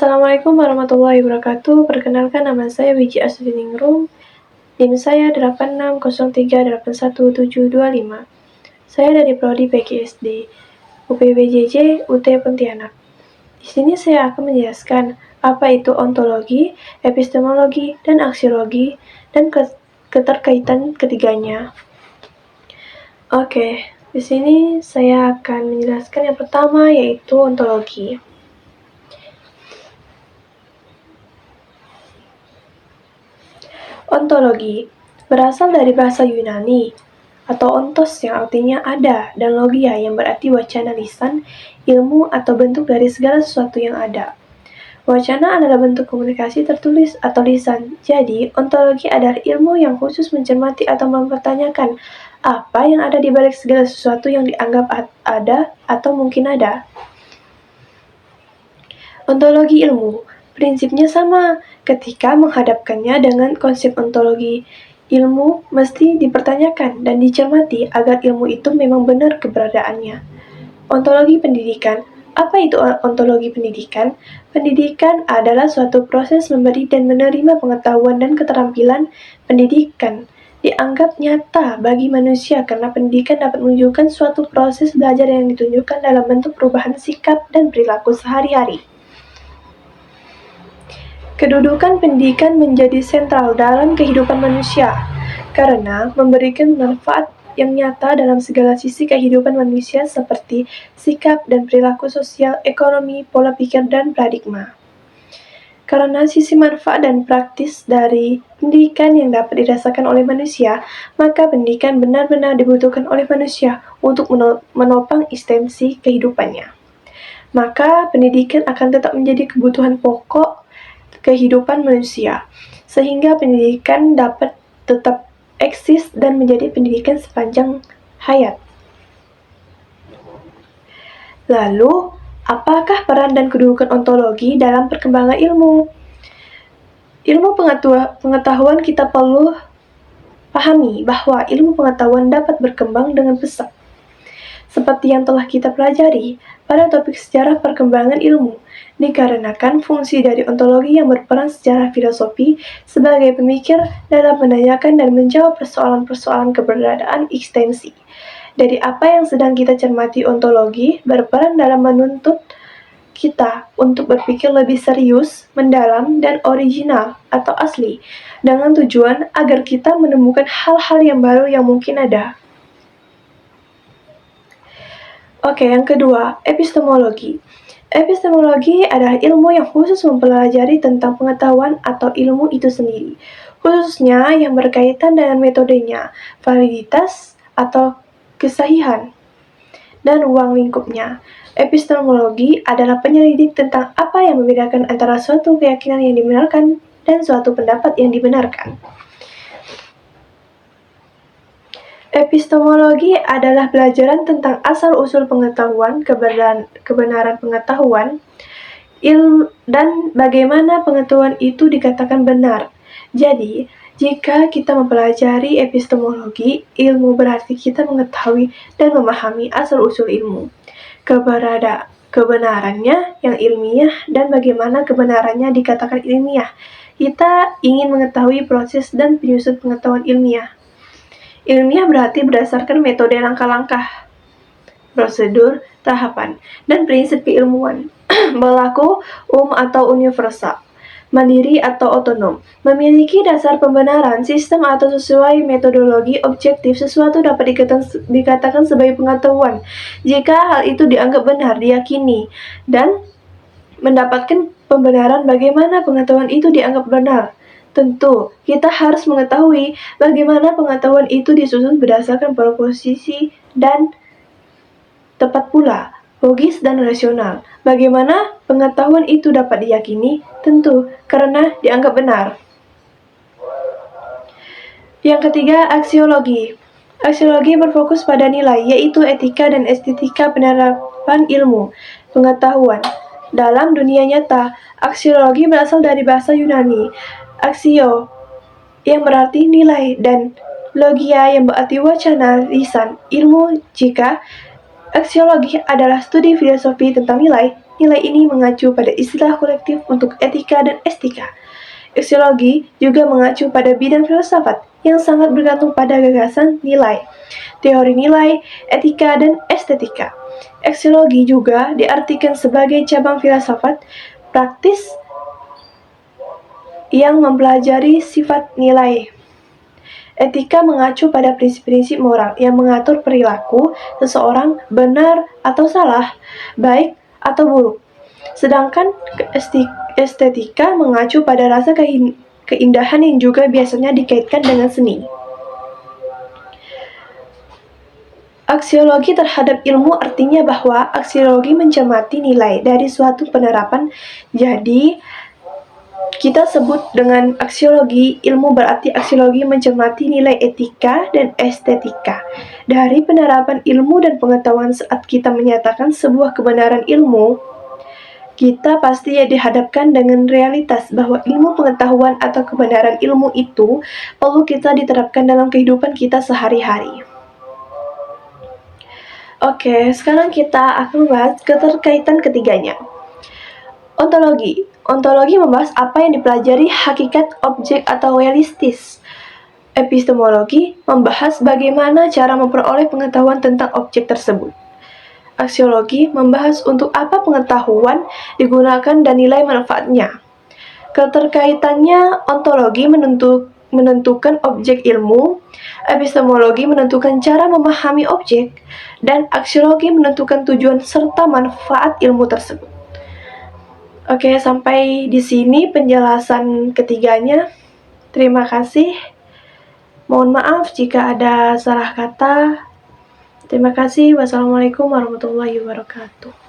Assalamualaikum warahmatullahi wabarakatuh. Perkenalkan, nama saya Wiji Asfiningrum. NIM saya 8603817725. Saya dari Prodi PGSD UPBJJ UT Pontianak. Di sini saya akan menjelaskan apa itu ontologi, epistemologi, dan aksiologi, dan keterkaitan ketiganya. Oke, di sini saya akan menjelaskan yang pertama, yaitu ontologi. Ontologi berasal dari bahasa Yunani atau ontos yang artinya ada dan logia yang berarti wacana lisan, ilmu atau bentuk dari segala sesuatu yang ada. Wacana adalah bentuk komunikasi tertulis atau lisan. Jadi, ontologi adalah ilmu yang khusus mencermati atau mempertanyakan apa yang ada di balik segala sesuatu yang dianggap ada atau mungkin ada. Ontologi ilmu prinsipnya sama. Ketika menghadapkannya dengan konsep ontologi, ilmu mesti dipertanyakan dan dicermati agar ilmu itu memang benar keberadaannya. Ontologi pendidikan. Apa itu ontologi pendidikan? Pendidikan adalah suatu proses memberi dan menerima pengetahuan dan keterampilan. Pendidikan dianggap nyata bagi manusia karena pendidikan dapat menunjukkan suatu proses belajar yang ditunjukkan dalam bentuk perubahan sikap dan perilaku sehari-hari. Kedudukan pendidikan menjadi sentral dalam kehidupan manusia karena memberikan manfaat yang nyata dalam segala sisi kehidupan manusia seperti sikap dan perilaku sosial, ekonomi, pola pikir, dan paradigma. Karena sisi manfaat dan praktis dari pendidikan yang dapat dirasakan oleh manusia, maka pendidikan benar-benar dibutuhkan oleh manusia untuk menopang eksistensi kehidupannya. Maka pendidikan akan tetap menjadi kebutuhan pokok kehidupan manusia, sehingga pendidikan dapat tetap eksis dan menjadi pendidikan sepanjang hayat. Lalu, apakah peran dan kedudukan ontologi dalam perkembangan ilmu? Ilmu pengetahuan kita perlu pahami bahwa ilmu pengetahuan dapat berkembang dengan pesat. Seperti yang telah kita pelajari pada topik sejarah perkembangan ilmu, dikarenakan fungsi dari ontologi yang berperan secara filosofi sebagai pemikir dalam menanyakan dan menjawab persoalan-persoalan keberadaan eksistensi. Dari apa yang sedang kita cermati, ontologi berperan dalam menuntut kita untuk berpikir lebih serius, mendalam, dan original atau asli, dengan tujuan agar kita menemukan hal-hal yang baru yang mungkin ada. Oke, yang kedua, epistemologi. Epistemologi adalah ilmu yang khusus mempelajari tentang pengetahuan atau ilmu itu sendiri, khususnya yang berkaitan dengan metodenya, validitas atau kesahihan, dan ruang lingkupnya. Epistemologi adalah penyelidik tentang apa yang membedakan antara suatu keyakinan yang dibenarkan dan suatu pendapat yang dibenarkan. Epistemologi adalah pelajaran tentang asal-usul pengetahuan, kebenaran pengetahuan, dan bagaimana pengetahuan itu dikatakan benar. Jadi, jika kita mempelajari epistemologi, ilmu berarti kita mengetahui dan memahami asal-usul ilmu, kebenarannya yang ilmiah, dan bagaimana kebenarannya dikatakan ilmiah. Kita ingin mengetahui proses dan penyusun pengetahuan ilmiah. Ilmiah berarti berdasarkan metode langkah-langkah, prosedur, tahapan, dan prinsip keilmuan, berlaku atau universal, mandiri atau otonom, memiliki dasar pembenaran, sistem atau sesuai metodologi objektif. Sesuatu dapat dikatakan sebagai pengetahuan jika hal itu dianggap benar, diyakini, dan mendapatkan pembenaran. Bagaimana pengetahuan itu dianggap benar? Tentu, kita harus mengetahui bagaimana pengetahuan itu disusun berdasarkan proposisi dan tepat pula, logis dan rasional. Bagaimana pengetahuan itu dapat diyakini? Tentu, karena dianggap benar. Yang ketiga, aksiologi. Aksiologi berfokus pada nilai, yaitu etika dan estetika penerapan ilmu pengetahuan dalam dunia nyata. Aksiologi berasal dari bahasa Yunani, aksio, yang berarti nilai, dan logia, yang berarti wacana, lisan, ilmu. Jika aksiologi adalah studi filosofi tentang nilai nilai ini mengacu pada istilah kolektif untuk etika dan estetika. Aksiologi juga mengacu pada bidang filsafat yang sangat bergantung pada gagasan nilai, teori nilai, etika, dan estetika. Aksiologi juga diartikan sebagai cabang filsafat praktis yang mempelajari sifat nilai. Etika mengacu pada prinsip-prinsip moral yang mengatur perilaku seseorang benar atau salah, baik atau buruk. Sedangkan estetika mengacu pada rasa keindahan yang juga biasanya dikaitkan dengan seni. Aksiologi terhadap ilmu artinya bahwa aksiologi mencermati nilai dari suatu penerapan. Jadi, kita sebut dengan aksiologi, ilmu berarti aksiologi mencermati nilai etika dan estetika dari penerapan ilmu dan pengetahuan. Saat kita menyatakan sebuah kebenaran ilmu, kita pasti dihadapkan dengan realitas bahwa ilmu pengetahuan atau kebenaran ilmu itu perlu kita diterapkan dalam kehidupan kita sehari-hari. Oke, sekarang kita akan bahas keterkaitan ketiganya. Ontologi. Ontologi membahas apa yang dipelajari hakikat objek atau realistis. Epistemologi membahas bagaimana cara memperoleh pengetahuan tentang objek tersebut. Aksiologi membahas untuk apa pengetahuan digunakan dan nilai manfaatnya. Keterkaitannya, ontologi menentukan objek ilmu, epistemologi menentukan cara memahami objek, dan aksiologi menentukan tujuan serta manfaat ilmu tersebut. Oke, sampai di sini penjelasan ketiganya. Terima kasih. Mohon maaf jika ada salah kata. Terima kasih. Wassalamualaikum warahmatullahi wabarakatuh.